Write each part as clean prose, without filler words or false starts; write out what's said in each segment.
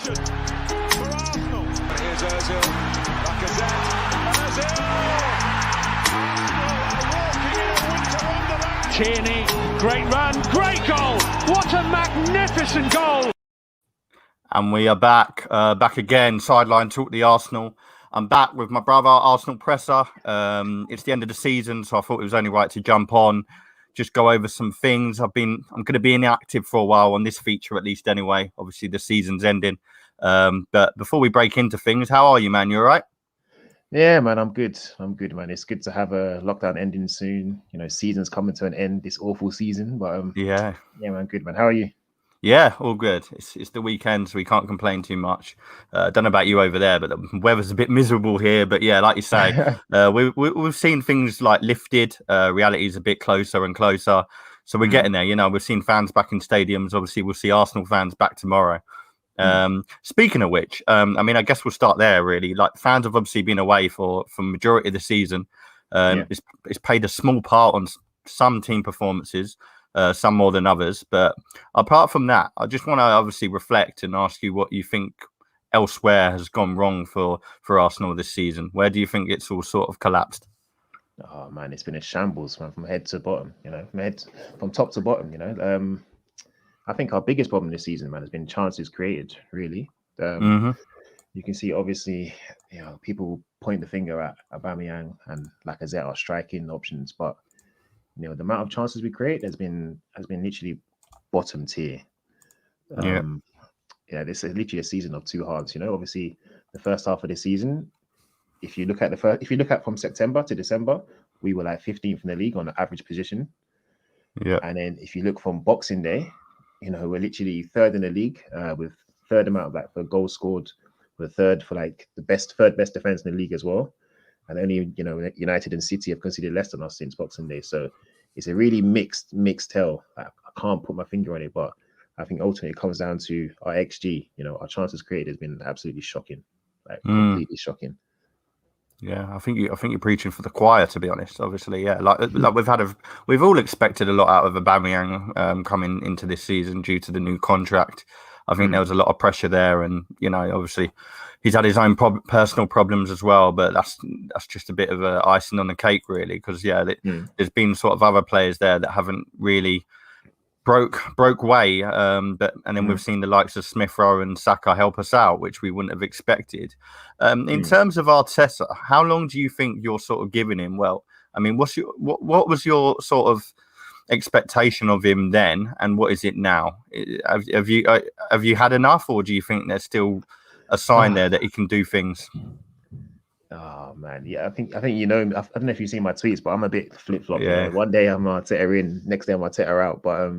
possession for Arsenal. Here's Ozil, Lacazette, Ozil! Arsenal are walking in a winter wonderland. Tierney, great run, great goal! What a magnificent goal! And we are back again. Sideline Talk the Arsenal. I'm back with my brother, Arsenal Presser. It's the end of the season, so I thought it was only right to jump on, just go over some things. I'm going to be inactive for a while on this feature, at least anyway. Obviously, the season's ending. But before we break into things, how are you, man? You all right? Yeah, man, I'm good. Man. It's good to have a lockdown ending soon. You know, season's coming to an end, this awful season. But yeah, man, good, man. How are you? Yeah, all good. It's the weekend, so we can't complain too much. Don't know about you over there, but the weather's a bit miserable here. But yeah, like you say, we've seen things like lifted. Reality is a bit closer and closer. So we're getting there. You know, we've seen fans back in stadiums. Obviously, we'll see Arsenal fans back tomorrow. Speaking of which, I mean, I guess we'll start there, really. Like, fans have obviously been away for majority of the season. It's played a small part on some team performances. Some more than others. But apart from that, I just want to obviously reflect and ask you what you think elsewhere has gone wrong for Arsenal this season. Where do you think it's all sort of collapsed? Oh, man, it's been a shambles, man, from head to bottom, you know, from top to bottom, you know. I think our biggest problem this season, man, has been chances created, really. You can see, obviously, you know, people point the finger at Aubameyang and Lacazette, our striking options, but you know, the amount of chances we create has been literally bottom tier. This is literally a season of two halves. You know, obviously the first half of the season, if you look at from September to December, we were like 15th in the league on the average position. Yeah. And then if you look from Boxing Day, you know, we're literally third in the league with third amount of like for goals scored, we're third for like the third best defense in the league as well. And only, you know, United and City have conceded less than us since Boxing Day. So it's a really mixed tale. I can't put my finger on it, but I think ultimately it comes down to our XG. You know, our chances created has been absolutely shocking, like completely shocking. Yeah, I think you're preaching for the choir, to be honest. Obviously, yeah, like we've all expected a lot out of Aubameyang coming into this season due to the new contract. I think there was a lot of pressure there, and you know, obviously, he's had his own personal problems as well. But that's just a bit of a icing on the cake, really, because there's been sort of other players there that haven't really broke way. And then we've seen the likes of Smith Rowe and Saka help us out, which we wouldn't have expected. In terms of Arteta, how long do you think you're sort of giving him? Well, I mean, what was your sort of expectation of him then, and what is it now? Have you had enough, or do you think there's still a sign there that he can do things? Oh man, yeah, I think you know, I don't know if you've seen my tweets, but I'm a bit flip-flop. Yeah. You know? One day I'm Arteta in, next day I'm Arteta out. But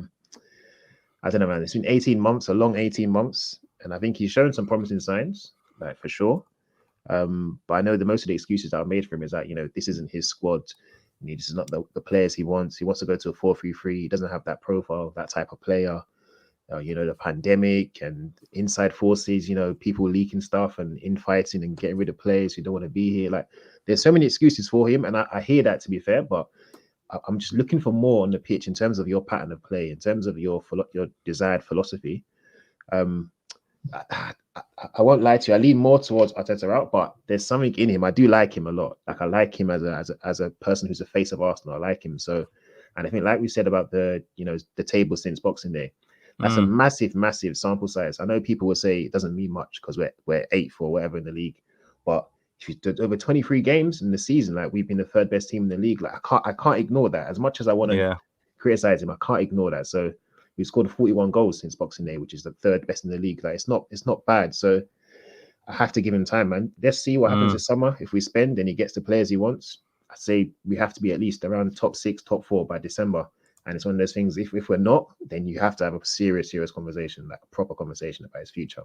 I don't know, man. It's been 18 months, a long 18 months, and I think he's shown some promising signs, like for sure. But I know most of the excuses that I've made for him is that, you know, this isn't his squad. This is not the players he wants. He wants to go to a 4-3-3. He doesn't have that profile, that type of player. You know, the pandemic and inside forces, you know, people leaking stuff and infighting and getting rid of players who don't want to be here. Like, there's so many excuses for him. And I hear that, to be fair, but I'm just looking for more on the pitch in terms of your pattern of play, in terms of your desired philosophy. I won't lie to you. I lean more towards Arteta out, but there's something in him. I do like him a lot. Like, I like him as a person who's the face of Arsenal. I like him. So, and I think, like we said about the table since Boxing Day, that's a massive sample size. I know people will say it doesn't mean much because we're 8th or whatever in the league, but if you did over 23 games in the season, like, we've been the third best team in the league. Like, I can't ignore that. As much as I want to criticize him, I can't ignore that. So we scored 41 goals since Boxing Day, which is the third best in the league. Like, it's not bad. So I have to give him time, man. Let's see what happens this summer. If we spend and he gets the players he wants, I say we have to be at least around top 6, top 4 by December. And it's one of those things, if we're not, then you have to have a serious conversation, like a proper conversation about his future.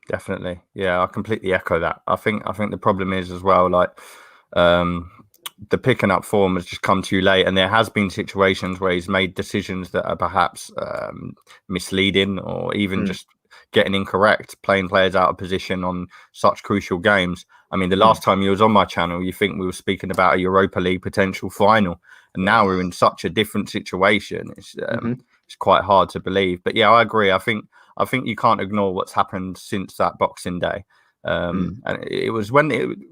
Definitely. Yeah, I completely echo that. I think the problem is as well, like, the picking up form has just come too late, and there has been situations where he's made decisions that are perhaps misleading, or even just getting incorrect, playing players out of position on such crucial games. I mean, the last time you was on my channel, you think we were speaking about a Europa League potential final, and now we're in such a different situation. It's quite hard to believe. But yeah, I agree. I think I think you can't ignore what's happened since that Boxing Day. And it was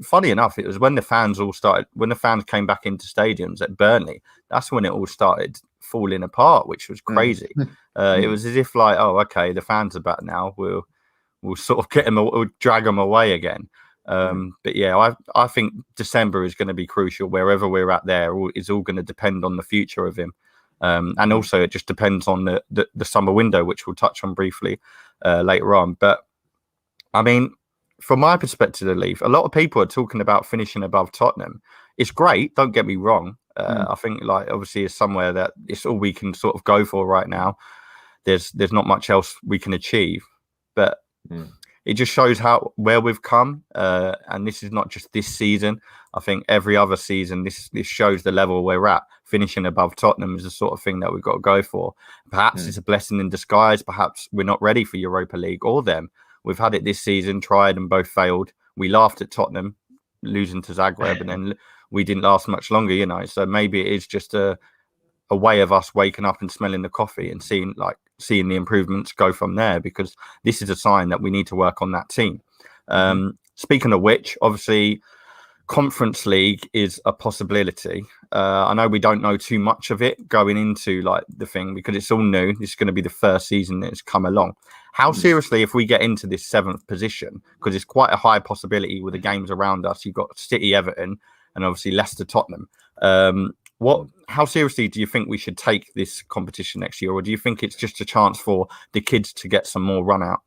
funny enough, it was when the fans came back into stadiums at Burnley. That's when it all started falling apart, which was crazy. It was as if like, oh, okay, the fans are back now. We'll sort of we'll drag them away again. But yeah, I think December is going to be crucial. Wherever we're at there is all going to depend on the future of him. And also it just depends on the summer window, which we'll touch on briefly later on. But I mean, from my perspective, a lot of people are talking about finishing above Tottenham. It's great, don't get me wrong. I think like obviously it's somewhere that it's all we can sort of go for right now. There's not much else we can achieve, but it just shows where we've come. And this is not just this season. I think every other season, this shows the level we're at. Finishing above Tottenham is the sort of thing that we've got to go for. Perhaps it's a blessing in disguise. Perhaps we're not ready for Europa League or them. We've had it this season, tried and both failed. We laughed at Tottenham losing to Zagreb, and then we didn't last much longer, you know. So maybe it is just a way of us waking up and smelling the coffee and seeing the improvements go from there, because this is a sign that we need to work on that team. Speaking of which, obviously, Conference League is a possibility. I know we don't know too much of it going into like the thing because it's all new. This is going to be the first season that has come along. How seriously, if we get into this 7th position, because it's quite a high possibility with the games around us, you've got City, Everton, and obviously Leicester, Tottenham. How seriously do you think we should take this competition next year, or do you think it's just a chance for the kids to get some more run out?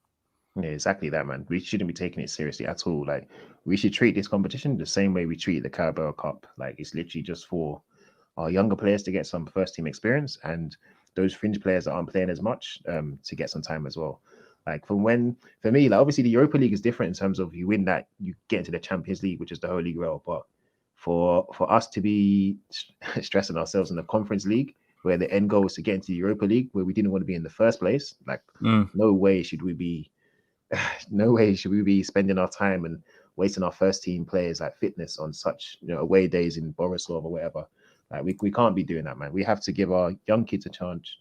Yeah, exactly that, man. We shouldn't be taking it seriously at all. Like, we should treat this competition the same way we treat the Carabao Cup. Like, it's literally just for our younger players to get some first team experience, and those fringe players that aren't playing as much to get some time as well. Like, for me, like, obviously the Europa League is different in terms of you win that, you get into the Champions League, which is the Holy Grail. But for us to be stressing ourselves in the Conference League, where the end goal is to get into the Europa League, where we didn't want to be in the first place, like, no way should we be spending our time and wasting our first team players like fitness on such, you know, away days in Borisov or whatever. Like, we can't be doing that, man. We have to give our young kids a chance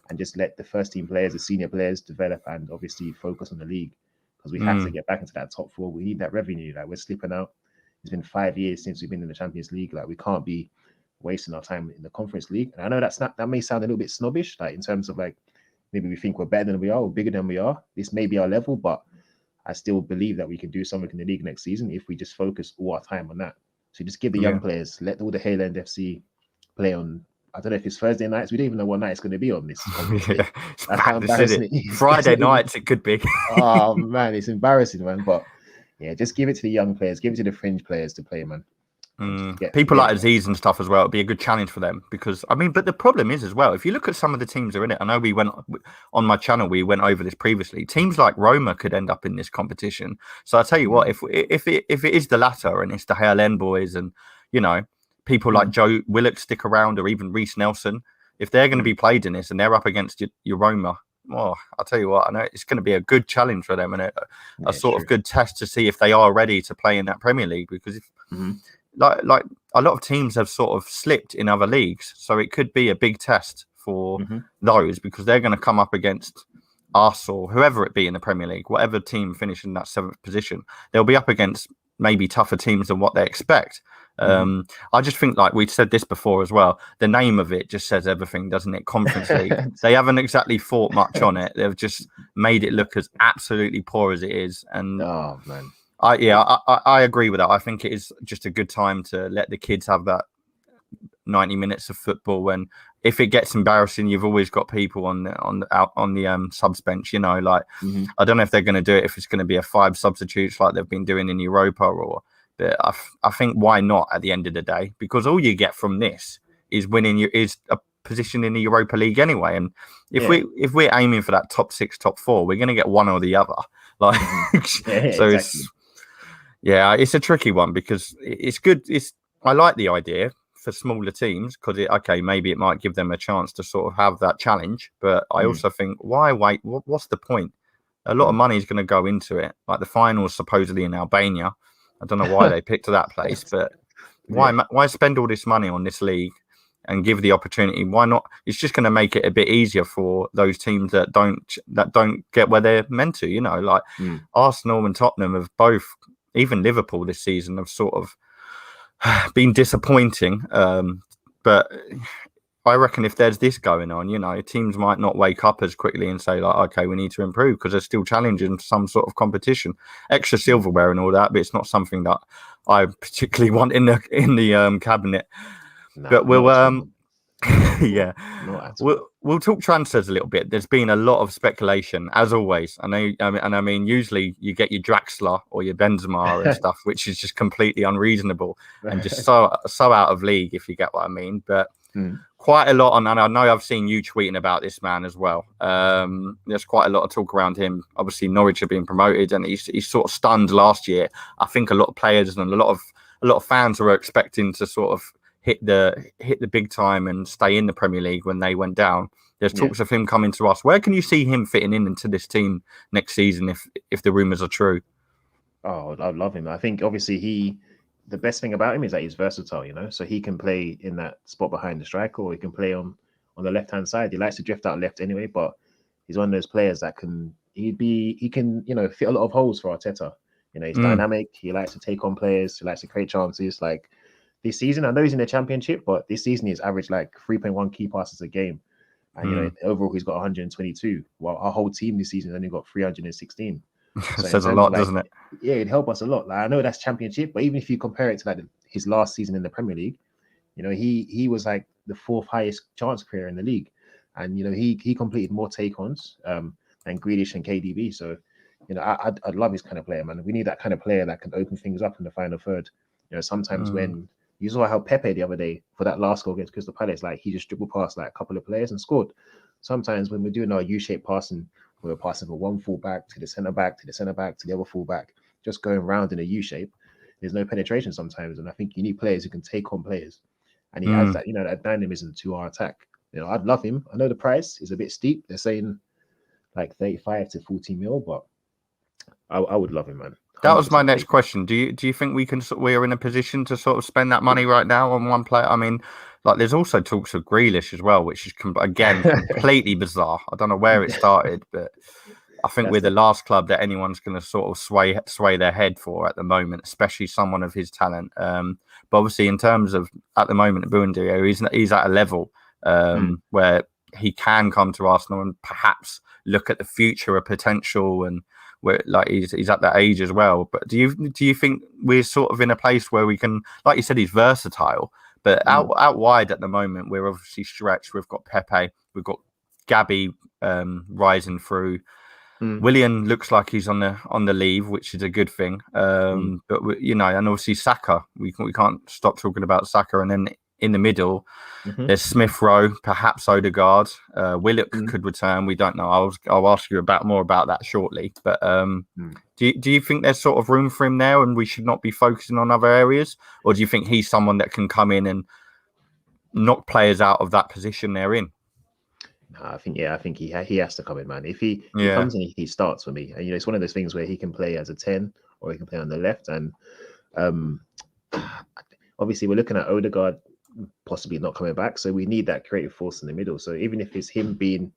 and just let the first team players, the senior players develop, and obviously focus on the league, because we have to get back into that top 4. We need that revenue. Like, we're slipping out. It's been 5 years since we've been in the Champions League. Like, we can't be wasting our time in the Conference League. And I know that may sound a little bit snobbish, like in terms of like maybe we think we're better than we are or bigger than we are. This may be our level, but I still believe that we can do something in the league next season if we just focus all our time on that. So just give the young players, let all the Haaland FC play on. I don't know if it's Thursday nights. We don't even know what night it's going to be on this. That's how embarrassing it is. Friday nights it could be. Oh man, it's embarrassing, man. But yeah, just give it to the young players, give it to the fringe players to play, man. People like Aziz and stuff as well. It'd be a good challenge for them, because I mean, but the problem is as well, if you look at some of the teams that are in it, I know we went on my channel, we went over this previously. Teams like Roma could end up in this competition. So I tell you what, if it is the latter and it's the Haaland boys and, you know, people like Joe Willock stick around, or even Reece Nelson, if they're going to be played in this and they're up against your Roma, well, I'll tell you what, I know it's going to be a good challenge for them, and a sort of good test to see if they are ready to play in that Premier League, because if like a lot of teams have sort of slipped in other leagues, so it could be a big test for those, because they're going to come up against us or whoever it be in the Premier League, whatever team finished in that 7th position, they'll be up against maybe tougher teams than what they expect. I just think, like we said this before as well, the name of it just says everything, doesn't it? Conference League. They haven't exactly thought much on it. They've just made it look as absolutely poor as it is. And oh man, I agree with that. I think it is just a good time to let the kids have that 90 minutes of football. When if it gets embarrassing, you've always got people on the subs bench. You know, like I don't know if they're going to do it, if it's going to be a 5 substitutes like they've been doing in Europa, or. But I think why not at the end of the day? Because all you get from this is is a position in the Europa League anyway. And if we're aiming for that top 6, top 4, we're going to get one or the other. Like so, exactly. It's a tricky one, because it's good. I like the idea for smaller teams, because maybe it might give them a chance to sort of have that challenge. But I also think, why wait? What's the point? A lot of money is going to go into it. Like the finals supposedly in Albania. I don't know why they picked that place, but why spend all this money on this league and give the opportunity. Why not? It's just going to make it a bit easier for those teams that don't get where they're meant to. Like Arsenal and Tottenham have both, even Liverpool this season, have sort of been disappointing. But I reckon if there's this going on, teams might not wake up as quickly and say, like, okay, we need to improve, because they're still challenging some sort of competition, extra silverware and all that. But it's not something that I particularly want in the cabinet. No, but we'll yeah, we'll talk transfers a little bit. There's been a lot of speculation, as always. I mean, usually you get your Draxler or your Benzema and stuff, which is just completely unreasonable and just so out of league, if you get what I mean. But quite a lot on, and I know I've seen you tweeting about this man as well. There's quite a lot of talk around him. Obviously, Norwich have been promoted, and he's sort of stunned last year. I think a lot of players and a lot of fans were expecting to sort of hit the big time and stay in the Premier League when they went down. There's talks of him coming to us. Where can you see him fitting into this team next season if the rumours are true? Oh, I love him. I think obviously the best thing about him is that he's versatile, so he can play in that spot behind the striker, or he can play on the left hand side. He likes to drift out left anyway, but he's one of those players that he can fit a lot of holes for Arteta. He's dynamic. He likes to take on players. He likes to create chances. Like this season, I know he's in the Championship, but this season he's averaged like 3.1 key passes a game, and overall he's got 122. While our whole team this season only got 316. So says a lot, doesn't it? Yeah, it'd help us a lot. Like, I know that's Championship, but even if you compare it to like his last season in the Premier League, he was like the 4th highest chance creator in the league, and he completed more take-ons than Grealish and KDB. So I'd love his kind of player, man. We need that kind of player that can open things up in the final third. Sometimes when you saw how Pepe the other day for that last goal against Crystal Palace, like he just dribbled past like a couple of players and scored. Sometimes when we're doing our U-shaped passing, we're passing from one full-back to the centre-back to the centre-back to the other full-back, just going round in a U-shape. There's no penetration sometimes, and I think you need players who can take on players, and he adds that that dynamism to our attack. I'd love him. I know the price is a bit steep. They're saying like 35 to 40 mil, but I would love him, man. That was my next question. Do you think we're in a position to sort of spend that money right now on one player? I mean, like there's also talks of Grealish as well, which is again completely bizarre. I don't know where it started, but I think we're the last club that anyone's going to sort of sway their head for at the moment, especially someone of his talent. But obviously, in terms of at the moment, Buendia, he's at a level where he can come to Arsenal and perhaps look at the future, a potential, and where like he's at that age as well. But do you think we're sort of in a place where we can, like you said, he's versatile, but out wide at the moment we're obviously stretched. We've got Pepe, we've got Gabby rising through. Willian looks like he's on the leave, which is a good thing. But and obviously Saka, we can't stop talking about Saka, and then in the middle, there's Smith Rowe, perhaps Odegaard, Willock could return. We don't know. I'll ask you more about that shortly. But do you think there's sort of room for him there, and we should not be focusing on other areas, or do you think he's someone that can come in and knock players out of that position they're in? I think he has to come in, man. If he comes in, he starts for me. And it's one of those things where he can play as a 10 or he can play on the left. And obviously, we're looking at Odegaard possibly not coming back, so we need that creative force in the middle. So even if it's him being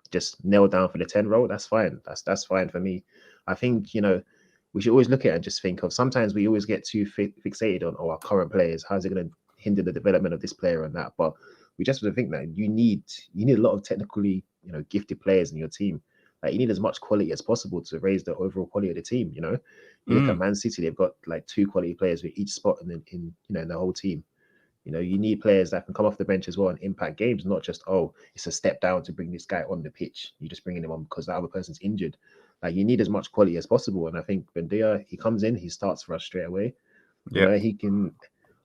just nailed down for the 10 role, that's fine. That's fine for me. I think we should always look at it and just think of, sometimes we always get too fixated on our current players. How's it going to hinder the development of this player and that? But we just have to think that you need a lot of technically gifted players in your team. Like you need as much quality as possible to raise the overall quality of the team. You look at Man City, they've got like 2 quality players for each spot in the whole team. You need players that can come off the bench as well and impact games, not just, it's a step down to bring this guy on the pitch. You're just bringing him on because the other person's injured. Like you need as much quality as possible. And I think Buendia, he comes in, he starts for us straight away. He can,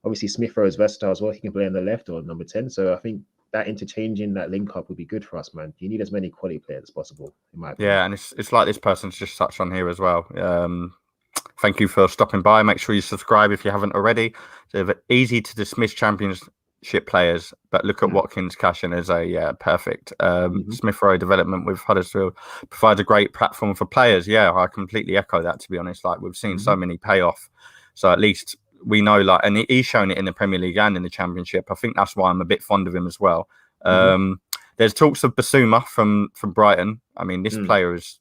obviously Smith Rowe is versatile as well. He can play on the left or number 10. So I think that interchanging, that link up would be good for us, man. You need as many quality players as possible, in my opinion. Yeah, and it's like this person's just touched on here as well. Thank you for stopping by. Make sure you subscribe if you haven't already. They're easy to dismiss Championship players, but look at Watkins cashing as a perfect Smith Rowe development with Huddersfield provides a great platform for players. Yeah, I completely echo that, to be honest. Like we've seen so many payoff. So at least we know, like, and he's shown it in the Premier League and in the Championship. I think that's why I'm a bit fond of him as well. There's talks of Bissouma from Brighton. I mean, this player is.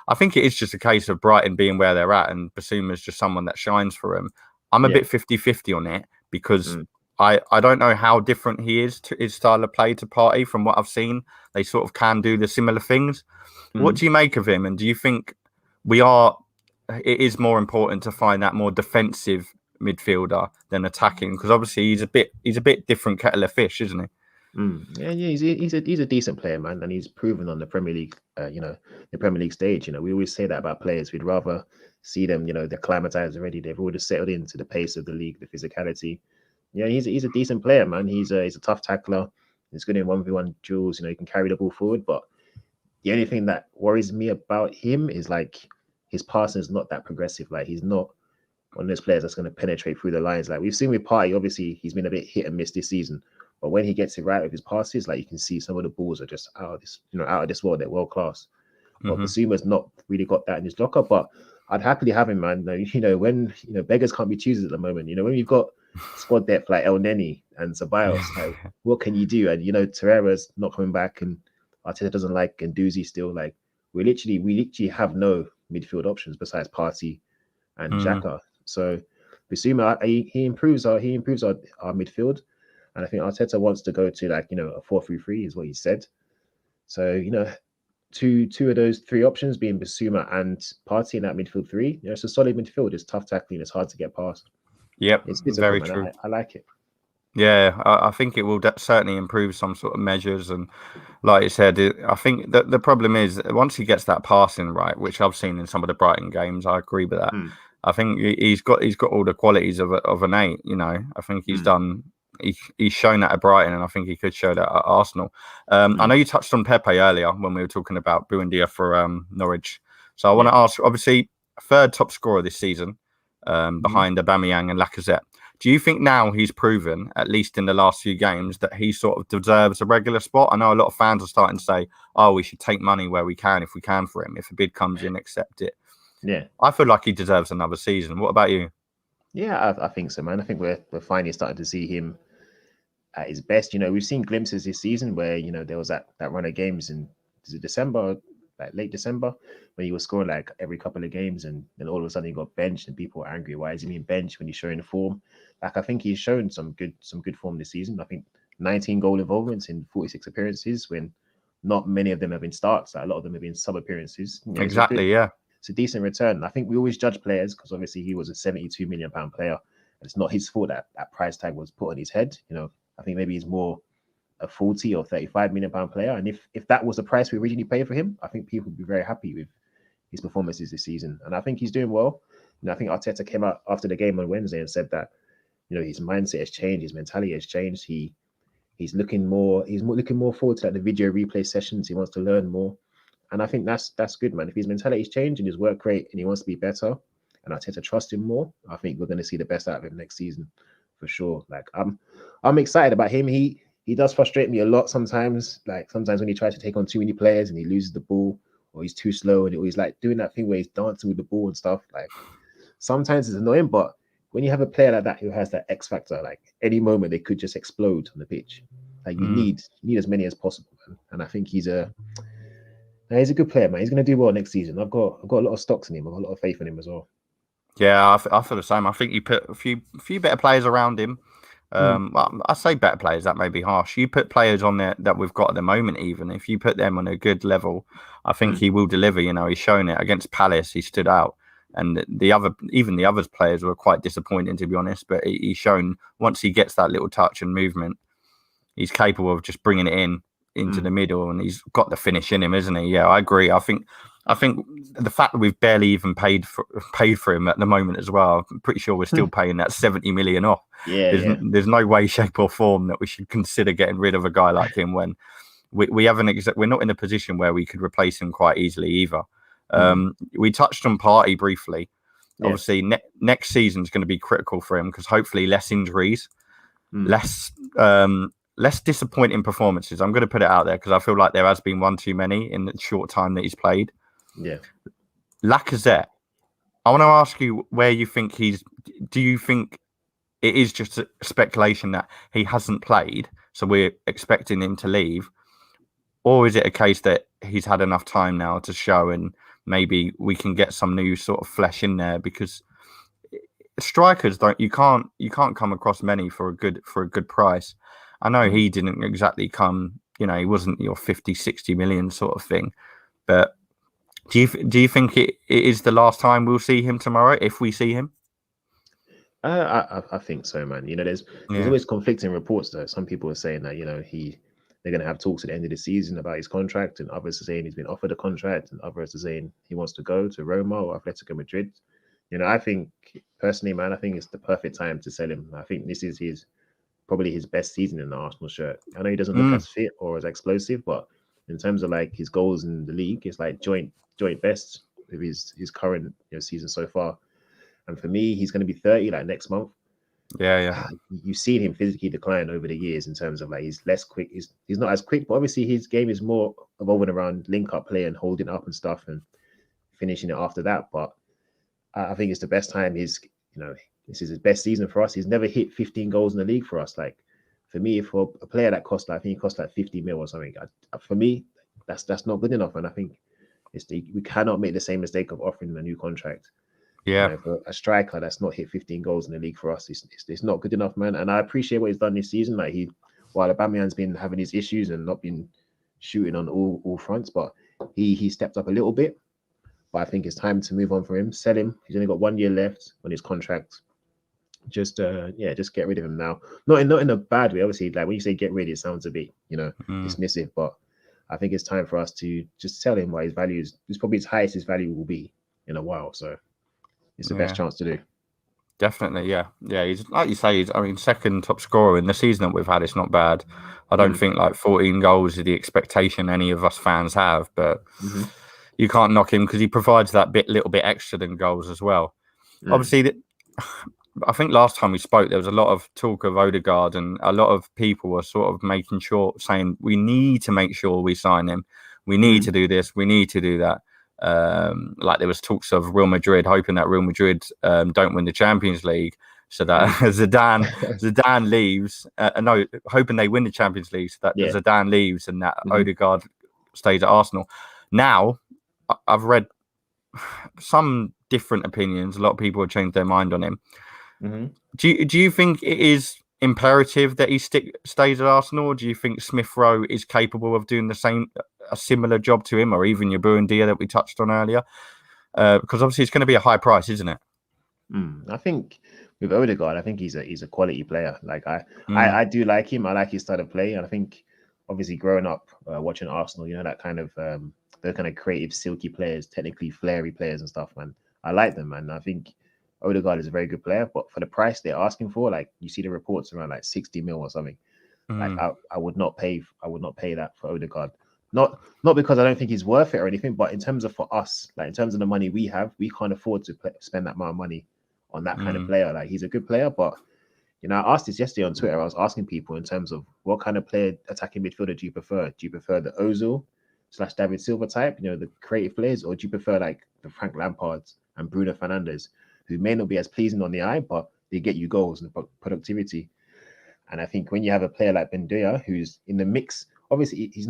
I think it is just a case of Brighton being where they're at, and Bissouma is just someone that shines for him. I'm a bit 50-50 on it because I don't know how different he is to his style of play to Partey from what I've seen. They sort of can do the similar things. What do you make of him? And do you think it is more important to find that more defensive midfielder than attacking? Because obviously he's a bit different kettle of fish, isn't he? Yeah, he's a decent player, man, and he's proven on the Premier League, the Premier League stage. We always say that about players. We'd rather see them, they're acclimatized already. They've already settled into the pace of the league, the physicality. Yeah, he's a decent player, man. He's a tough tackler. He's good in 1v1 duels. He can carry the ball forward. But the only thing that worries me about him is like his passing is not that progressive. Like he's not one of those players that's going to penetrate through the lines. Like we've seen with Partey, obviously he's been a bit hit and miss this season. But when he gets it right with his passes, like you can see some of the balls are just out of this world. They're world class. But Bissouma's not really got that in his locker. But I'd happily have him, man. When beggars can't be choosers at the moment. When you've got squad depth like El Neni and Ceballos, like what can you do? And Torreira's not coming back, and Arteta doesn't like Guendouzi still. Like we literally have no midfield options besides Partey and Xhaka. So Bissouma, he improves our midfield. And I think Arteta wants to go to a 4-3-3 is what he said. So, two of those three options being Bissouma and Partey in that midfield three. It's a solid midfield. It's tough tackling. It's hard to get past. Yep, it's very true. I like it. Yeah, I think it will certainly improve some sort of measures. And like you said, I think that the problem is once he gets that passing right, which I've seen in some of the Brighton games, I agree with that. I think he's got all the qualities of an 8. I think he's done. He's shown that at Brighton, and I think he could show that at Arsenal. I know you touched on Pepe earlier when we were talking about Buendia for Norwich. So I want to ask, obviously, third top scorer this season behind Aubameyang and Lacazette. Do you think now he's proven, at least in the last few games, that he sort of deserves a regular spot? I know a lot of fans are starting to say, oh, we should take money where we can if we can for him. If a bid comes in, accept it. Yeah. I feel like he deserves another season. What about you? Yeah, I think so, man. I think we're finally starting to see him at his best. We've seen glimpses this season where there was that run of games in December, like late December, when he was scoring like every couple of games, and then all of a sudden he got benched, and people were angry. Why is he being benched when he's showing form? Like I think he's shown some good form this season. I think 19 goal involvements in 46 appearances, when not many of them have been starts. Like a lot of them have been sub appearances. Exactly, yeah. It's a decent return. I think we always judge players because obviously he was a £72 million player. And it's not his fault that that price tag was put on his head. I think maybe he's more a 40 or 35 million pound player. And if that was the price we originally paid for him, I think people would be very happy with his performances this season. And I think he's doing well. I think Arteta came out after the game on Wednesday and said that, his mindset has changed, his mentality has changed. He's looking more forward to the video replay sessions. He wants to learn more. And I think that's good, man. If his mentality's changed and his work rate and he wants to be better and Arteta trusts him more, I think we're going to see the best out of him next season for sure. Like I'm excited about him. He does frustrate me a lot sometimes. Like sometimes when he tries to take on too many players and he loses the ball, or he's too slow and he's like doing that thing where he's dancing with the ball and stuff. Like sometimes it's annoying, but when you have a player like that who has that X factor, like any moment they could just explode on the pitch. Like you need as many as possible, man. And I think he's a good player, man. He's going to do well next season. I've got a lot of stocks in him. I've got a lot of faith in him as well. Yeah, I feel the same. I think you put a few better players around him. Well, I say better players, that may be harsh. You put players on there that we've got at the moment, even if you put them on a good level, I think he will deliver. He's shown it against Palace. He stood out, and the other players were quite disappointing, to be honest. But he's shown once he gets that little touch and movement, he's capable of just bringing it into the middle, and he's got the finish in him, isn't he? Yeah, I agree. I think the fact that we've barely even paid for him at the moment as well, I'm pretty sure we're still paying that 70 million off. There's no way, shape or form that we should consider getting rid of a guy like him when we're not in a position where we could replace him quite easily either. We touched on Partey briefly. Obviously, next season is going to be critical for him because hopefully less injuries, less disappointing performances. I'm going to put it out there because I feel like there has been one too many in the short time that he's played. Yeah. Lacazette, I want to ask you where you think do you think it is just a speculation that he hasn't played, so we're expecting him to leave? Or is it a case that he's had enough time now to show, and maybe we can get some new sort of flesh in there? Because strikers you can't come across many for a good price. I know he didn't exactly come, he wasn't your 50, 60 million sort of thing. But do you think it is the last time we'll see him tomorrow, if we see him? I think so, man. There's always conflicting reports though. Some people are saying that they're going to have talks at the end of the season about his contract, and others are saying he's been offered a contract, and others are saying he wants to go to Roma or Atletico Madrid. I think personally, man, I think it's the perfect time to sell him. I think this is probably his best season in the Arsenal shirt. I know he doesn't look as fit or as explosive, but in terms of like his goals in the league, it's like joint best with his current season so far. And for me, he's going to be 30 like next month. Yeah. You've seen him physically decline over the years in terms of like he's less quick. He's not as quick, but obviously his game is more evolving around link up play and holding up and stuff and finishing it after that. But I think it's the best time. This is his best season for us. He's never hit 15 goals in the league for us. Like for me, for a player that costs, I think he costs like 50 mil or something. For me, that's not good enough. And I think we cannot make the same mistake of offering him a new contract. Yeah. For a striker that's not hit 15 goals in the league for us, it's not good enough, man. And I appreciate what he's done this season. Like while Aubameyang's been having his issues and not been shooting on all fronts, but he stepped up a little bit. But I think it's time to move on from him, sell him. He's only got 1 year left on his contract. Just get rid of him now. Not in a bad way. Obviously, like when you say get rid, it sounds a bit dismissive. But I think it's time for us to just sell him while his value is probably as high as his value will be in a while. So it's the best chance to do. Definitely, yeah. He's like you say. Second top scorer in the season that we've had. It's not bad. I don't think like 14 goals is the expectation any of us fans have, but you can't knock him because he provides that little bit extra than goals as well. Obviously, I think last time we spoke, there was a lot of talk of Odegaard, and a lot of people were sort of saying we need to make sure we sign him. We need to do this. We need to do that. Like there was talks of Real Madrid, hoping that Real Madrid don't win the Champions League, so that Zidane leaves. Hoping they win the Champions League, so that Zidane leaves and that Odegaard stays at Arsenal. Now, I've read some different opinions. A lot of people have changed their mind on him. Do you think it is imperative that he stays at Arsenal, or do you think Smith Rowe is capable of doing a similar job to him, or even your Buendia that we touched on earlier? Because obviously it's going to be a high price, isn't it? I think with Odegaard, I think he's a quality player. Like I do like him. I like his style of play, and I think obviously growing up watching Arsenal, that kind of the kind of creative, silky players, technically flary players and stuff, man. I like them, man. I think Odegaard is a very good player, but for the price they're asking for, like you see the reports around like 60 mil or something. Like I would not pay that for Odegaard. Not because I don't think he's worth it or anything, but in terms of for us, like in terms of the money we have, we can't afford to spend that amount of money on that kind of player. Like he's a good player, but I asked this yesterday on Twitter. I was asking people in terms of what kind of player, attacking midfielder, do you prefer? Do you prefer the Ozil/David Silva type, the creative players, or do you prefer like the Frank Lampards and Bruno Fernandes, who may not be as pleasing on the eye, but they get you goals and productivity? And I think when you have a player like Buendia, who's in the mix, obviously he's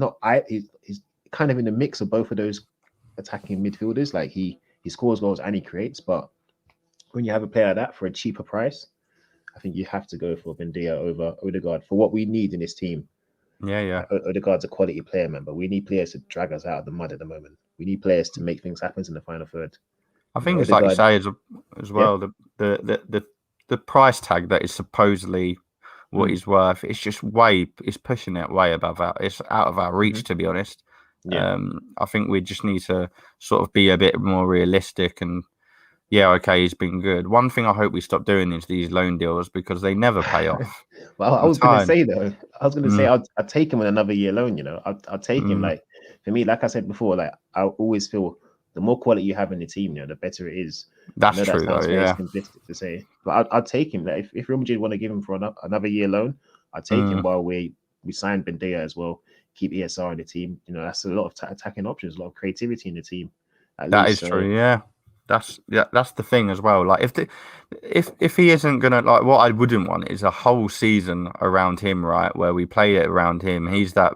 kind of in the mix of both of those attacking midfielders. Like he scores goals and he creates, but when you have a player like that for a cheaper price, I think you have to go for Buendia over Odegaard for what we need in this team. Yeah. Odegaard's a quality player, man, but we need players to drag us out of the mud at the moment. We need players to make things happen in the final third. I think it's Odegaard, like you say as well. Yeah. The price tag that is supposedly what he's worth, it's pushing it way above it's out of our reach, to be honest. Yeah. I think we just need to sort of be a bit more realistic and he's been good. One thing I hope we stop doing is these loan deals, because they never pay off. Well, I was going to say I'd take him on another year loan. I'll take him. Like for me, like I said before, like I always feel the more quality you have in the team, the better it is. That's true, though. Yeah, simplistic to say, but I'll take him. Like if Real Madrid want to give him for another year loan, I'll take him while we sign Buendia as well. Keep ESR in the team. That's a lot of attacking options, a lot of creativity in the team. That is true. Yeah. That's the thing as well. Like if he isn't gonna, like, what I wouldn't want is a whole season around him, right? Where we play it around him. He's that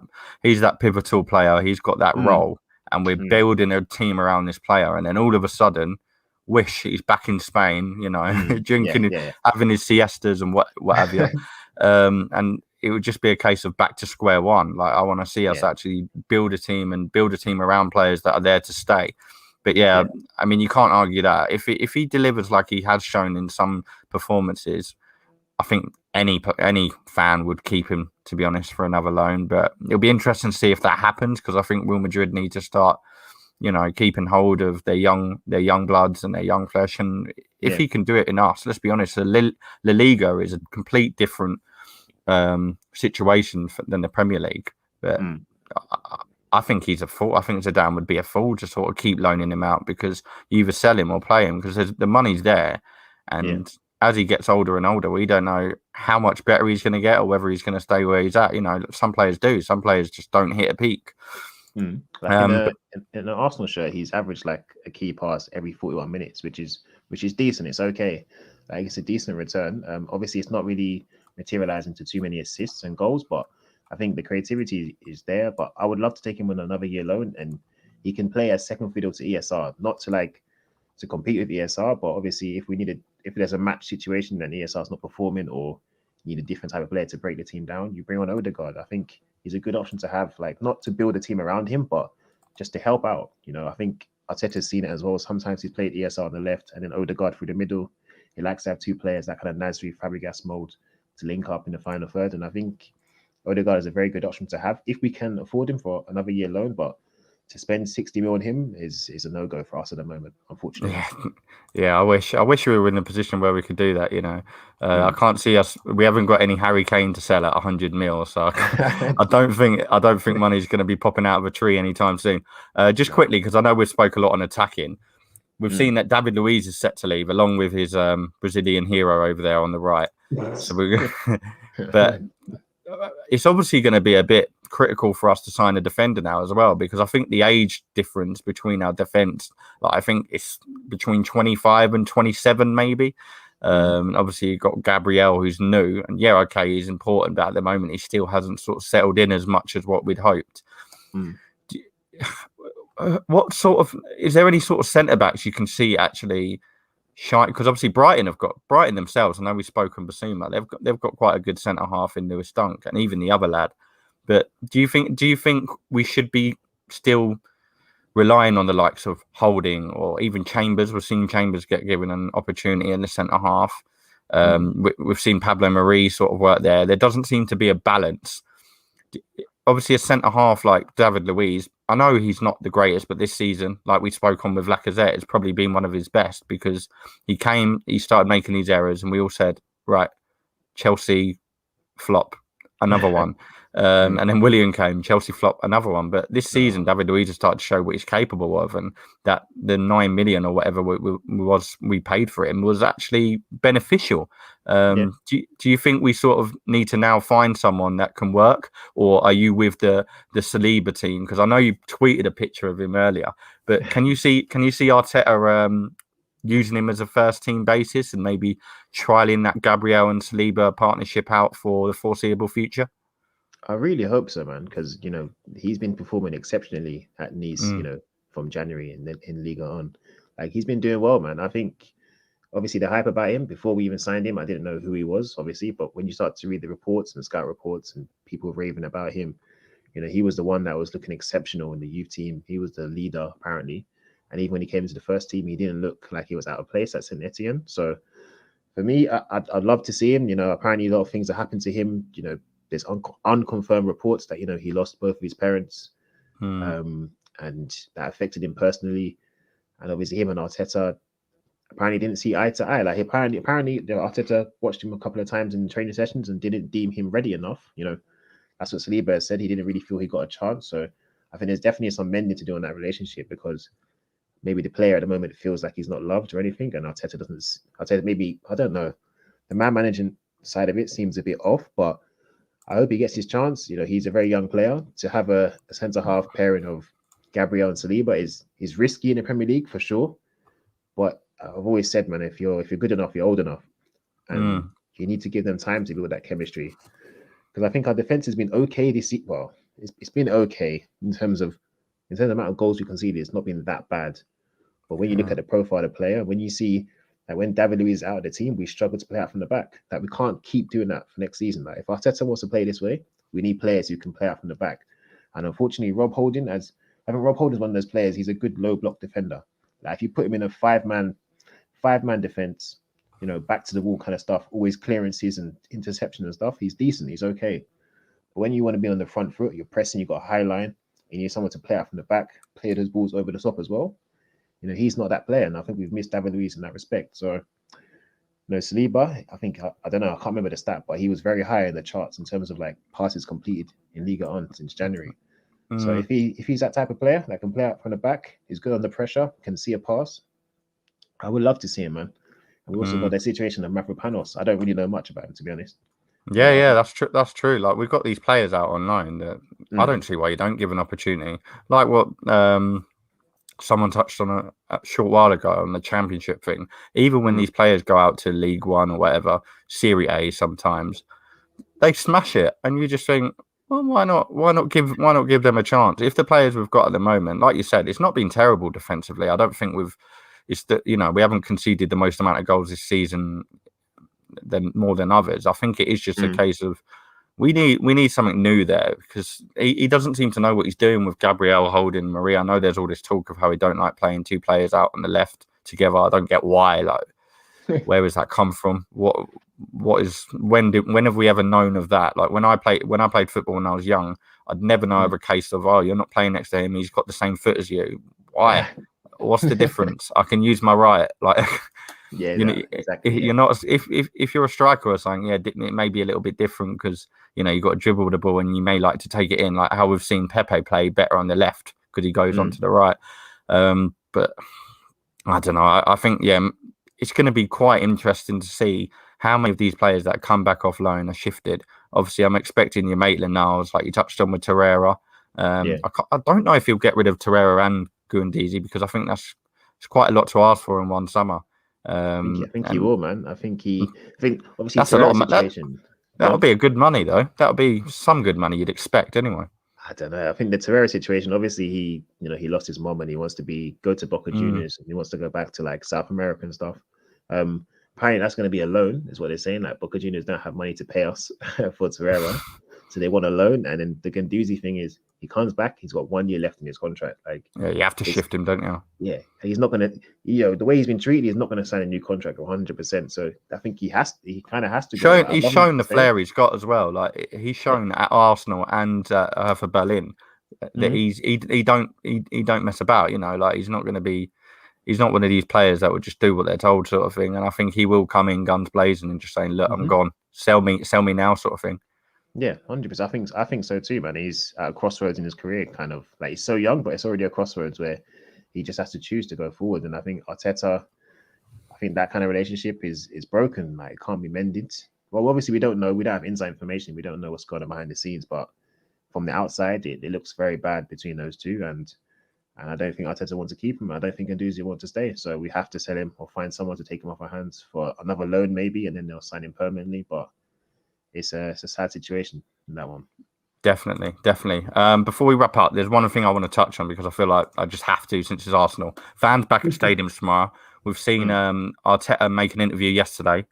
pivotal player. He's got that role, and we're building a team around this player, and then all of a sudden, wish he's back in Spain, drinking, having his siestas and what have you. And it would just be a case of back to square one. Like, I want to see us actually build a team around players that are there to stay. But I mean, you can't argue that if he delivers like he has shown in some performances, I think any fan would keep him, to be honest, for another loan. But it'll be interesting to see if that happens, because I think Real Madrid need to start, keeping hold of their young bloods and their young flesh. And if he can do it in us, let's be honest, La Liga is a complete different situation than the Premier League. But I think he's a fool. I think Zidane would be a fool to sort of keep loaning him out, because you either sell him or play him, because the money's there. And as he gets older and older, we don't know how much better he's going to get or whether he's going to stay where he's at. Some players do. Some players just don't hit a peak. Like in an Arsenal shirt, he's averaged like a key pass every 41 minutes, which is decent. It's okay. Like, it's a decent return. Obviously, it's not really materializing to too many assists and goals, but I think the creativity is there. But I would love to take him on another year loan, and he can play as second fiddle to ESR, not to compete with ESR, but obviously if there's a match situation and ESR's not performing, or you need a different type of player to break the team down, you bring on Odegaard. I think he's a good option to have, like, not to build a team around him, but just to help out. I think Arteta's seen it as well. Sometimes he's played ESR on the left and then Odegaard through the middle. He likes to have two players, that kind of Nasri Fabregas mode, to link up in the final third. And I think Odegaard is a very good option to have if we can afford him for another year loan. But to spend 60 mil on him is a no-go for us at the moment, unfortunately. Yeah, I wish we were in a position where we could do that. I can't see us. We haven't got any Harry Kane to sell at 100 mil, so I don't think money's going to be popping out of a tree anytime soon. Just quickly, because I know we've spoke a lot on attacking. We've seen that David Luiz is set to leave, along with his Brazilian hero over there on the right. So but it's obviously going to be a bit critical for us to sign a defender now as well, because I think the age difference between our defence, I think it's between 25 and 27 maybe. Obviously you've got Gabriel, who's new, and he's important, but at the moment he still hasn't sort of settled in as much as what we'd hoped. What sort of, is there any sort of centre backs you can see actually shine? Because obviously Brighton themselves, I know we spoke on Bissouma, they've got quite a good centre half in Lewis Dunk, and even the other lad. But do you think we should be still relying on the likes of Holding or even Chambers? We've seen Chambers get given an opportunity in the centre half. We've seen Pablo Mari sort of work there. There doesn't seem to be a balance. Obviously, a centre half like David Luiz, I know he's not the greatest, but this season, like we spoke on with Lacazette, it's probably been one of his best, because he started making these errors, and we all said, right, Chelsea flop, another one. And then Willian came, Chelsea flop, another one. But this season, David Luiz has started to show what he's capable of, and that the 9 million or whatever we paid for him was actually beneficial. Do you think we sort of need to now find someone that can work, or are you with the Saliba team? Because I know you tweeted a picture of him earlier, but can you see Arteta using him as a first team basis and maybe trialing that Gabriel and Saliba partnership out for the foreseeable future? I really hope so, man, because he's been performing exceptionally at Nice, from January and then in Liga on. Like, he's been doing well, man. I think obviously the hype about him before we even signed him, I didn't know who he was, obviously, but when you start to read the reports and scout reports and people raving about him, he was the one that was looking exceptional in the youth team. He was the leader, apparently. And even when he came into the first team, he didn't look like he was out of place at St. Etienne. So for me, I'd love to see him. Apparently a lot of things that happened to him. There's unconfirmed reports that, he lost both of his parents, and that affected him personally. And obviously him and Arteta apparently didn't see eye to eye. Like, apparently Arteta watched him a couple of times in training sessions and didn't deem him ready enough. That's what Saliba said. He didn't really feel he got a chance. So I think there's definitely some mending to do on that relationship, because maybe the player at the moment feels like he's not loved or anything, and Arteta doesn't. Arteta, maybe, I don't know. The man managing side of it seems a bit off, but I hope he gets his chance. He's a very young player. To have a centre half pairing of Gabriel and Saliba is risky in the Premier League for sure. But I've always said, man, if you're good enough, you're old enough, and you need to give them time to build that chemistry. Because I think our defense has been okay this season. Well, it's been okay in terms of the amount of goals we conceded. It's not been that bad. But when you look at the profile of the player, when you see that when David Luiz is out of the team, we struggle to play out from the back. That we can't keep doing that for next season. Like if Arteta wants to play this way, we need players who can play out from the back. And unfortunately, Rob Holding, I think Rob Holding is one of those players. He's a good low block defender. Like if you put him in a five-man defense, back to the wall kind of stuff, always clearances and interception and stuff, he's decent. He's okay. But when you want to be on the front foot, you're pressing, you've got a high line, you need someone to play out from the back, play those balls over the top as well. He's not that player, and I think we've missed David Luiz in that respect. So, Saliba, I think, I don't know, I can't remember the stat, but he was very high in the charts in terms of like passes completed in Liga On since January. So if he's that type of player that can play out from the back, he's good under pressure, can see a pass, I would love to see him, man. And we also got the situation of Mavropanos. I don't really know much about him, to be honest. Yeah, that's true. That's true. Like we've got these players out online that I don't see why you don't give an opportunity. Like what someone touched on a short while ago on the championship thing. Even when these players go out to League One or whatever, Serie A, sometimes they smash it, and you just think, well, why not give them a chance? If the players we've got at the moment, like you said, it's not been terrible defensively. I don't think it's that we haven't conceded the most amount of goals this season more than others. I think it is just a case of we need something new there, because he doesn't seem to know what he's doing with Gabriel Holding Maria. I know there's all this talk of how he don't like playing two players out on the left together. I don't get why. Like, where has that come from? When have we ever known of that? Like when I played football when I was young, I'd never know of a case of, oh, you're not playing next to him, he's got the same foot as you. Why? What's the difference? I can use my right. Like, exactly. You're not if you're a striker or something. Yeah, it may be a little bit different because you got to dribble the ball and you may like to take it in, like how we've seen Pepe play better on the left because he goes onto the right. But I don't know. I think it's going to be quite interesting to see how many of these players that come back off loan are shifted. Obviously, I'm expecting your Maitland-Niles, like you touched on with Torreira. I don't know if he'll get rid of Torreira and Guendouzi, because I think it's quite a lot to ask for in one summer. I think he will, man. I think obviously that's a lot of situation. That'll be a good money, though. That'll be some good money you'd expect, anyway. I don't know. I think the Torreira situation, obviously, he lost his mom and he wants to go to Boca Juniors, and he wants to go back to like South America and stuff. Apparently, that's going to be a loan, is what they're saying. Like Boca Juniors don't have money to pay us for Torreira, so they want a loan. And then the Guendouzi thing is, he comes back, he's got 1 year left in his contract. Like, you have to shift him, don't you? Yeah, he's not going to, the way he's been treated, he's not going to sign a new contract 100%. So I think he kind of has to. He's shown the flair he's got as well. Like he's shown at Arsenal and for Berlin that he don't mess about. Like he's not going to be. He's not one of these players that would just do what they're told, sort of thing. And I think he will come in guns blazing and just saying, "Look, I'm gone. Sell me now," sort of thing. Yeah, 100%. I think so too, man. He's at a crossroads in his career, kind of like he's so young, but it's already a crossroads where he just has to choose to go forward. And I think Arteta, that kind of relationship is broken. Like it can't be mended. Well, obviously we don't know. We don't have inside information. We don't know what's going on behind the scenes. But from the outside, it looks very bad between those two. And I don't think Arteta wants to keep him. I don't think Guendouzi wants to stay. So we have to sell him or find someone to take him off our hands for another loan, maybe, and then they'll sign him permanently. But it's a sad situation in that one. Definitely. Before we wrap up, there's one thing I want to touch on because I feel like I just have to, since it's Arsenal. Fans back at stadiums tomorrow. We've seen Arteta make an interview yesterday.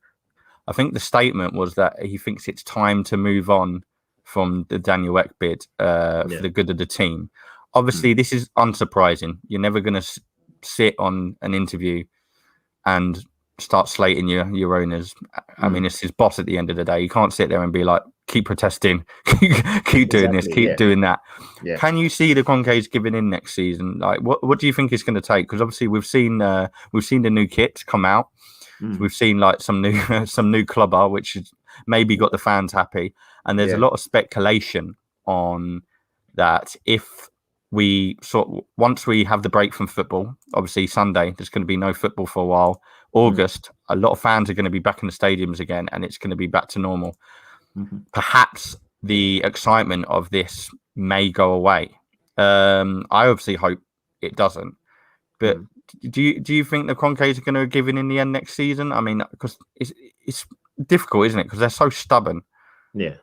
I think the statement was that he thinks it's time to move on from the Daniel Ek bid for the good of the team. Obviously, this is unsurprising. You're never going to sit on an interview and start slating your owners. I mean, it's his boss at the end of the day. You can't sit there and be like, keep protesting, keep doing this, keep doing that. Yeah. Can you see the Kroenkes giving in next season? Like, what do you think it's going to take? Because obviously we've seen the new kits come out. We've seen like some new clubber, which has maybe got the fans happy. And there's a lot of speculation on that. If we once we have the break from football, obviously Sunday, there's going to be no football for a while. August, a lot of fans are going to be back in the stadiums again, and it's going to be back to normal. Perhaps the excitement of this may go away. I obviously hope it doesn't, But do you think the Kroenkes are going to give in the end next season? I mean, because it's difficult, isn't it? Because they're so stubborn. Yeah,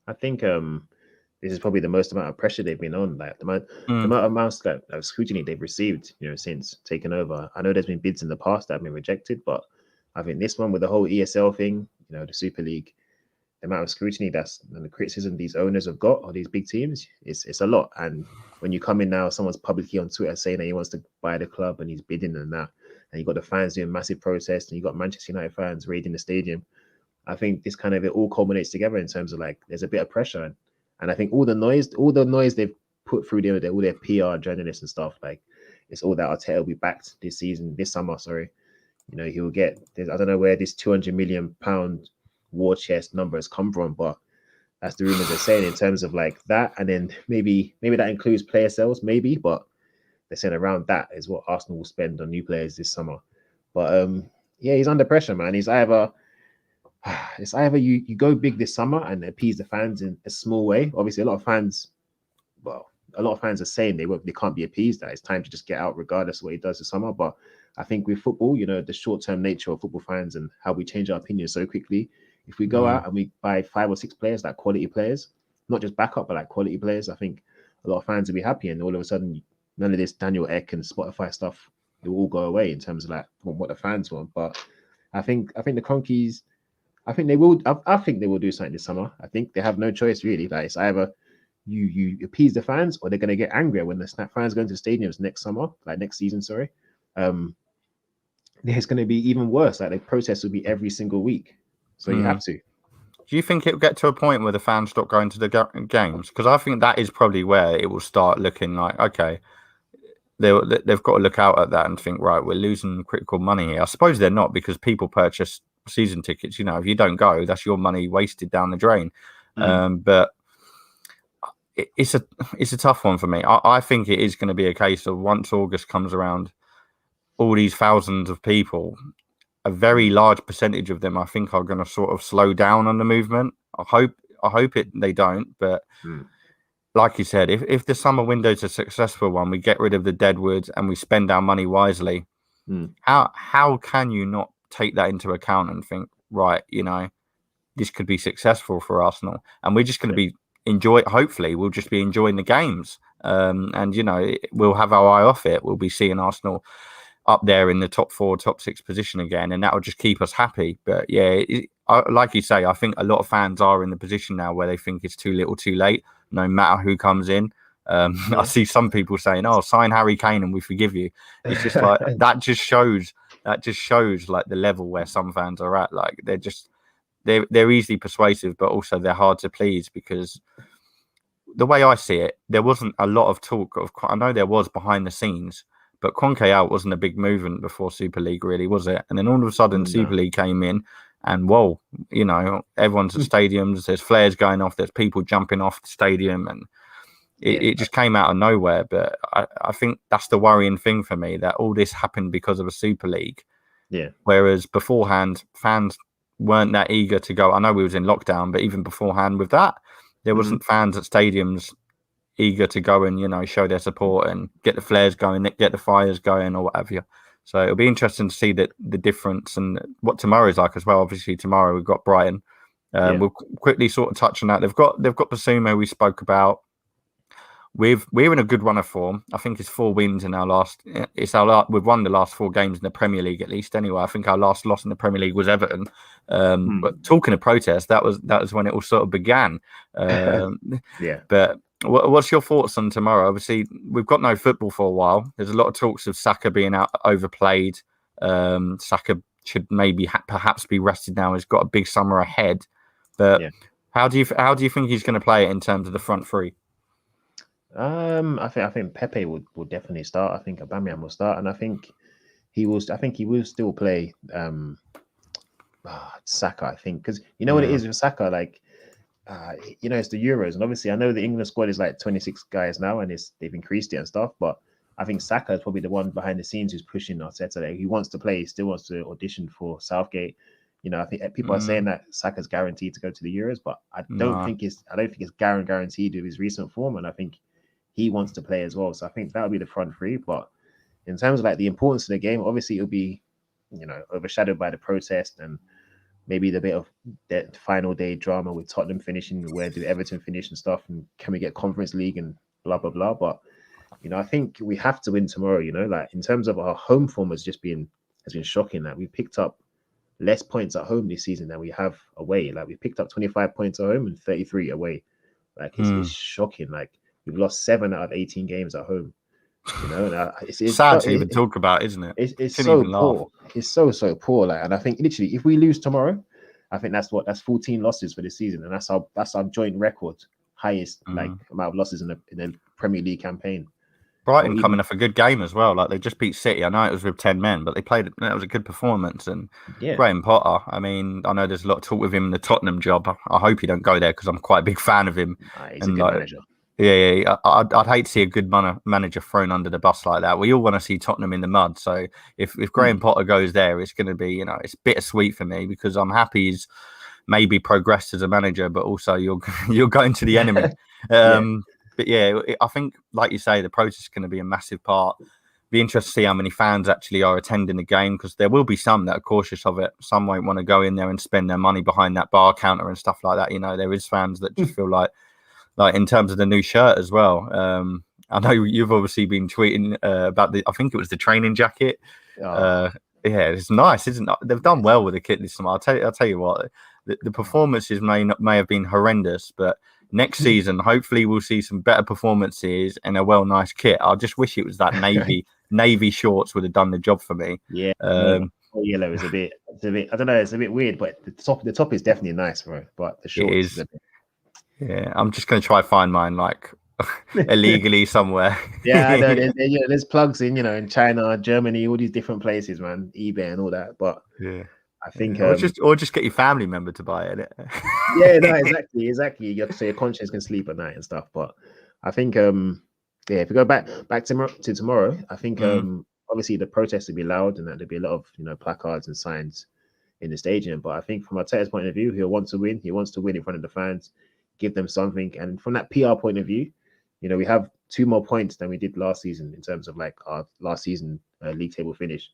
I think this is probably the most amount of pressure they've been on. Like the amount of scrutiny they've received, since taking over. I know there's been bids in the past that have been rejected, but I think this one with the whole ESL thing, the Super League, the amount of scrutiny and the criticism these owners have got, or these big teams, it's a lot. And when you come in now, someone's publicly on Twitter saying that he wants to buy the club and he's bidding and that, and you got the fans doing massive protests, and you got Manchester United fans raiding the stadium. I think this kind of it all culminates together in terms of like there's a bit of pressure, and I think all the noise they've put through all their PR journalists and stuff, like it's all that Arteta will be backed this summer. Sorry, he will get. I don't know where this £200 million war chest number has come from, but that's the rumors they're saying in terms of like that, and then maybe that includes player sales, maybe, but they're saying around that is what Arsenal will spend on new players this summer. But yeah, he's under pressure, man. It's either you go big this summer and appease the fans in a small way. Obviously, a lot of fans are saying they can't be appeased. That it's time to just get out, regardless of what he does this summer. But I think with football, the short-term nature of football fans and how we change our opinions so quickly. If we go out and we buy 5 or 6 players, like quality players, not just backup, but like quality players, I think a lot of fans will be happy. And all of a sudden, none of this Daniel Ek and Spotify stuff, it will all go away in terms of like what the fans want. But I think the Kroenkes, I think they will do something this summer. I think they have no choice really. Like it's either you appease the fans, or they're going to get angrier when the fans go into stadiums next season. Sorry, it's going to be even worse. Like the protests will be every single week. So you have to. Do you think it will get to a point where the fans stop going to the games? Because I think that is probably where it will start looking like, okay, they've got to look out at that and think, right, we're losing critical money here. I suppose they're not, because people purchase season tickets. If you don't go, that's your money wasted down the drain. But it's a tough one for me. I think it is going to be a case of once August comes around, all these thousands of people, a very large percentage of them, I think, are going to sort of slow down on the movement. I hope they don't. But like you said, if the summer window is a successful one, we get rid of the deadwood and we spend our money wisely. How can you not take that into account and think, right, this could be successful for Arsenal, and we're just going to be hopefully we'll just be enjoying the games, and we'll have our eye off it. We'll be seeing Arsenal up there in the top 4, top 6 position again, and that will just keep us happy. But yeah, like you say, I think a lot of fans are in the position now where they think it's too little too late, no matter who comes in. I see some people saying, oh, sign Harry Kane and we forgive you. It's just like that just shows like the level where some fans are at. Like they're easily persuasive, but also they're hard to please, because the way I see it, there wasn't a lot of talk of, I know there was behind the scenes, but Kroenke out wasn't a big movement before Super League, really, was it? And then all of a sudden, Super League came in, and whoa, everyone's at stadiums. There's flares going off. There's people jumping off the stadium, and it just came out of nowhere. But I think that's the worrying thing for me, that all this happened because of a Super League. Yeah. Whereas beforehand, fans weren't that eager to go. I know we was in lockdown, but even beforehand with that, there wasn't fans at stadiums eager to go and show their support and get the flares going, get the fires going, or whatever. So it'll be interesting to see the difference and what tomorrow's like as well. Obviously tomorrow we've got Brighton. We'll quickly sort of touch on that. They've got Bissouma, we spoke about. We're in a good run of form. I think it's 4 wins in our last. We've won the last 4 games in the Premier League at least. Anyway, I think our last loss in the Premier League was Everton. But talking of protest, that was when it all sort of began. Yeah. But what's your thoughts on tomorrow? Obviously, we've got no football for a while. There's a lot of talks of Saka being overplayed. Saka should maybe perhaps be rested now. He's got a big summer ahead. But how do you think he's going to play it in terms of the front three? I think Pepe will definitely start. I think Aubameyang will start, and I think he will still play Saka. I think, because what it is with Saka, like it's the Euros, and obviously I know the England squad is like 26 guys now, and they've increased it and stuff. But I think Saka is probably the one behind the scenes who's pushing Arteta. Like, he wants to play, he still wants to audition for Southgate. I think people are saying that Saka's guaranteed to go to the Euros, but I don't think it's guaranteed with his recent form, and I think he wants to play as well. So I think that'll be the front three. But in terms of like the importance of the game, obviously it'll be, overshadowed by the protest and maybe the bit of that final day drama with Tottenham finishing, where do Everton finish and stuff, and can we get Conference League and blah blah blah. But I think we have to win tomorrow. Like in terms of our home form has been shocking. Like we picked up less points at home this season than we have away. Like we picked up 25 points at home and 33 away. Like it's shocking. Like we've lost 7 out of 18 games at home. And it's sad to even talk about, isn't it? It's so poor. It's so poor. Like, and I think literally, if we lose tomorrow, I think that's 14 losses for the season, and that's our joint record, highest like amount of losses in the Premier League campaign. Brighton coming off a good game as well. Like they just beat City. I know it was with 10 men, but they played. That was a good performance. And Graham Potter. I mean, I know there's a lot of talk with him in the Tottenham job. I hope he don't go there because I'm quite a big fan of him. He's a good manager. Yeah. I'd hate to see a good manager thrown under the bus like that. We all want to see Tottenham in the mud. So if Graham Potter goes there, it's going to be, it's bittersweet for me because I'm happy he's maybe progressed as a manager, but also you're going to the enemy. But yeah, I think, like you say, the protest is going to be a massive part. Be interested to see how many fans actually are attending the game because there will be some that are cautious of it. Some won't want to go in there and spend their money behind that bar counter and stuff like that. There is fans that just feel like in terms of the new shirt as well. I know you've obviously been tweeting about I think it was the training jacket. It's nice, isn't it? They've done well with the kit this summer. I'll tell you what, the performances may have been horrendous, but next season, hopefully we'll see some better performances and a nice kit. I just wish it was that navy shorts would have done the job for me. Yeah. Yellow is a bit, I don't know, it's a bit weird, but the top is definitely nice, bro. But the shorts is a bit... Yeah, I'm just going to try find mine like illegally somewhere. Yeah, I know. There's plugs in China, Germany, all these different places, man, eBay and all that. But yeah, I think or just get your family member to buy it. Yeah, no, exactly. So your conscience can sleep at night and stuff. But I think if we go back to tomorrow, I think obviously the protests will be loud and that there'll be a lot of placards and signs in the stadium. But I think from Arteta's point of view, he'll want to win. He wants to win in front of the fans, give them something. And from that PR point of view, we have 2 more points than we did last season in terms of like our last season league table finish.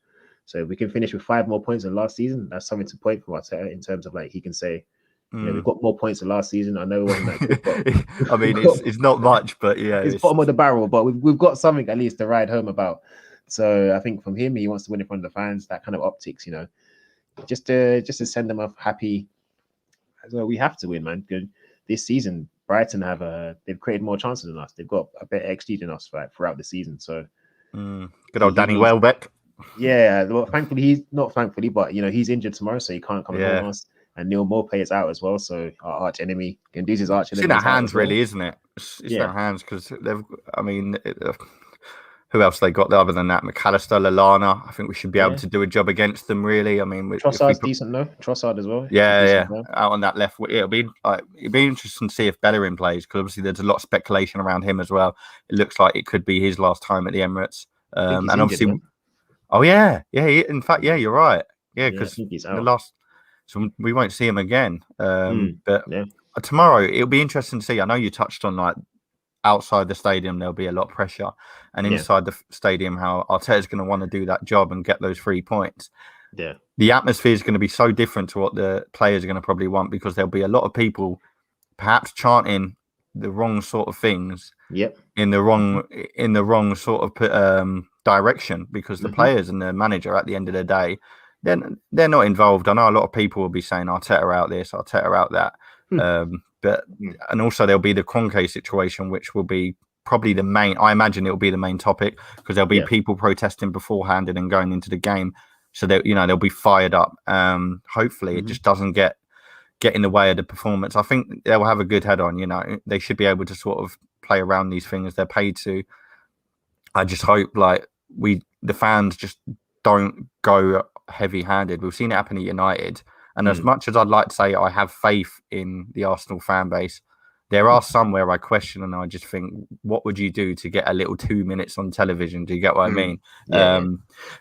So if we can finish with 5 more points than last season, that's something to point for Arteta in terms of like he can say, we've got more points than last season. I know it wasn't that good, but I mean it's not much, but yeah, it's bottom of the barrel. But we've got something at least to ride home about. So I think from him, he wants to win in front of the fans. That kind of optics, just to send them off happy. So we have to win, man. Good. This season, Brighton they've created more chances than us. They've got a better XG than us throughout the season. So good old Danny Welbeck. Yeah, well, thankfully but he's injured tomorrow, so he can't come and us. And Neil Maupay is out as well, so our arch enemy can do his arch enemy. It's in our hands, really, isn't it? It's in our hands because who else they got other than that? McAllister, Lallana. I think we should be able to do a job against them, really. I mean, Trossard's decent, though. Trossard as well. Yeah. Out on that left, it'll be interesting to see if Bellerin plays because obviously there's a lot of speculation around him as well. It looks like it could be his last time at the Emirates, and obviously. Injured, oh yeah. In fact, you're right. Yeah, because the last, so we won't see him again. But tomorrow it'll be interesting to see. I know you touched on like outside the stadium there'll be a lot of pressure, and inside the stadium how Arteta's going to want to do that job and get those 3 points. Yeah, the atmosphere is going to be so different to what the players are going to probably want because there'll be a lot of people perhaps chanting the wrong sort of things. In the wrong sort of direction because the players and the manager at the end of the day, they're not involved. I know a lot of people will be saying Arteta out this, Arteta out that, and also there'll be the Kroenkes situation, which will be probably the main. I imagine it will be the main topic because there'll be people protesting beforehand and then going into the game, so they'll be fired up. Hopefully, it just doesn't get in the way of the performance. I think they'll have a good head on. They should be able to sort of play around these things they're paid to. I just hope the fans just don't go heavy-handed. We've seen it happen at United, and as much as I'd like to say I have faith in the Arsenal fan base, there are some where I question and I just think, what would you do to get a little 2 minutes on television? Do you get what I mean?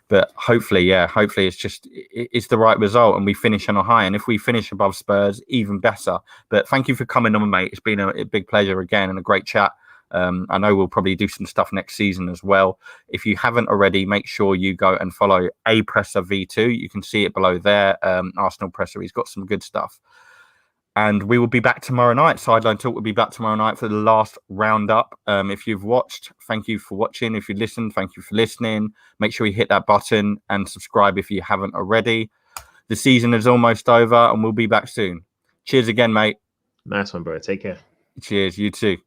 But hopefully it's the right result and we finish on a high. And if we finish above Spurs, even better. But thank you for coming on, mate. It's been a big pleasure again and a great chat. I know we'll probably do some stuff next season as well. If you haven't already, make sure you go and follow A Presser V2. You can see it below there. Arsenal Presser. He's got some good stuff. And we will be back tomorrow night. Sideline Talk will be back tomorrow night for the last roundup. If you've watched, thank you for watching. If you listened, thank you for listening. Make sure you hit that button and subscribe if you haven't already. The season is almost over and we'll be back soon. Cheers again, mate. Nice one, bro. Take care. Cheers. You too.